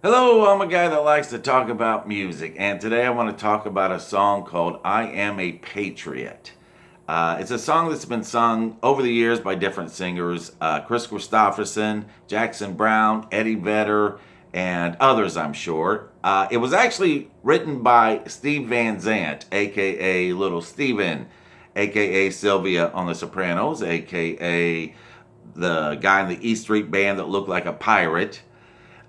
Hello, I'm a guy that likes to talk about music, and today I want to talk about a song called I Am a Patriot. It's a song that's been sung over the years by different singers Chris Christopherson, Jackson Brown, Eddie Vedder, and others, I'm sure. It was actually written by Steve Van Zandt, aka Little Steven, aka Sylvia on The Sopranos, aka the guy in the E Street Band that looked like a pirate.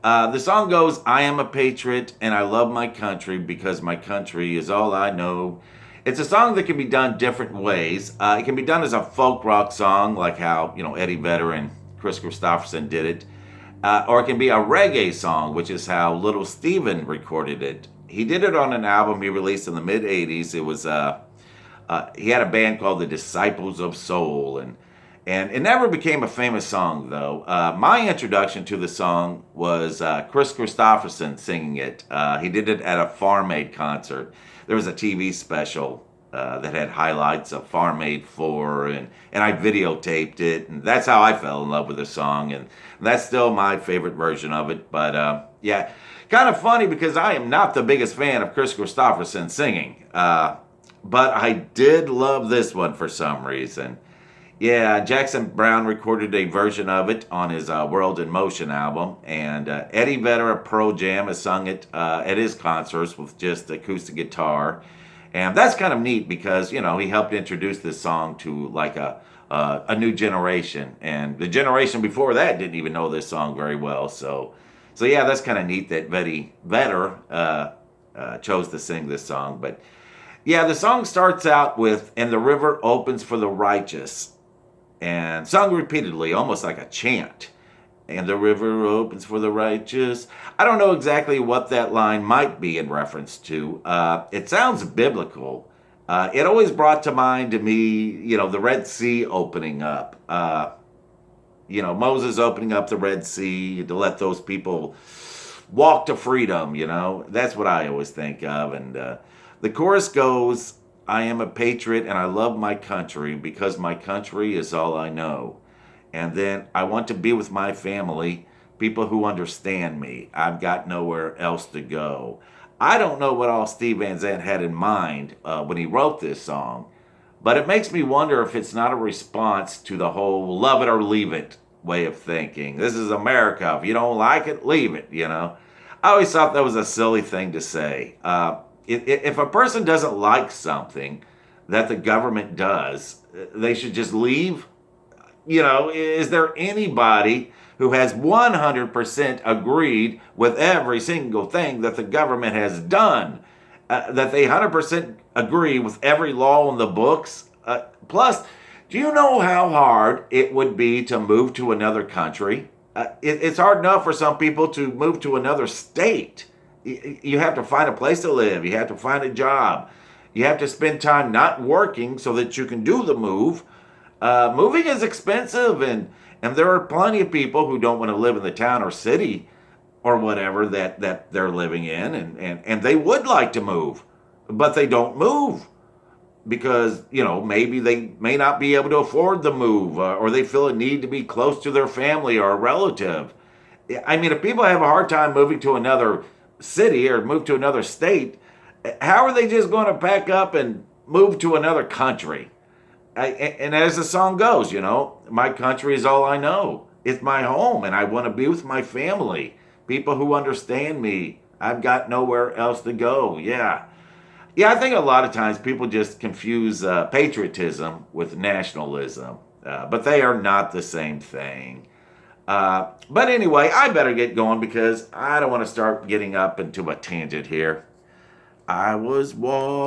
The song goes, I am a patriot and I love my country because my country is all I know. It's a song that can be done different ways. It can be done as a folk rock song, like how, Eddie Vedder and Chris Christopherson did it. Or it can be a reggae song, which is how Little Steven recorded it. He did it on an album he released in the mid 80s. He had a band called the Disciples of Soul, and it never became a famous song, though. My introduction to the song was Chris Christopherson singing it. He did it at a Farm Aid concert. There was a TV special that had highlights of Farm Aid 4, and I videotaped it, and that's how I fell in love with the song, and that's still my favorite version of it. But yeah, kind of funny because I am not the biggest fan of Chris Christopherson singing, but I did love this one for some reason. Yeah, Jackson Brown recorded a version of it on his World in Motion album, and Eddie Vedder of Pearl Jam has sung it at his concerts with just acoustic guitar, and that's kind of neat because he helped introduce this song to like a new generation, and the generation before that didn't even know this song very well. So yeah, that's kind of neat that Vedder chose to sing this song, but. Yeah, the song starts out with, and the river opens for the righteous, and sung repeatedly, almost like a chant. And the river opens for the righteous. I don't know exactly what that line might be in reference to. It sounds biblical. It always brought to mind to me, the Red Sea opening up. Moses opening up the Red Sea to let those people walk to freedom. That's what I always think of. And the chorus goes, I am a patriot and I love my country because my country is all I know. And then I want to be with my family, people who understand me. I've got nowhere else to go. I don't know what all Steve Van Zandt had in mind when he wrote this song, but it makes me wonder if it's not a response to the whole love it or leave it way of thinking. This is America. If you don't like it, leave it. I always thought that was a silly thing to say. If a person doesn't like something that the government does, they should just leave. Is there anybody who has 100% agreed with every single thing that the government has done? That they 100% agree with every law in the books? Plus, do you know how hard it would be to move to another country? It's hard enough for some people to move to another state. You have to find a place to live. You have to find a job. You have to spend time not working so that you can do the move. Moving is expensive, and there are plenty of people who don't want to live in the town or city or whatever that they're living in, and they would like to move, but they don't move because maybe they may not be able to afford the move, or they feel a need to be close to their family or a relative. I mean, if people have a hard time moving to another city or move to another state, how are they just going to pack up and move to another country? And as the song goes, my country is all I know. It's my home, and I want to be with my family, people who understand me. I've got nowhere else to go. Yeah. Yeah, I think a lot of times people just confuse patriotism with nationalism, but they are not the same thing. But anyway, I better get going because I don't want to start getting up into a tangent here. I was walking.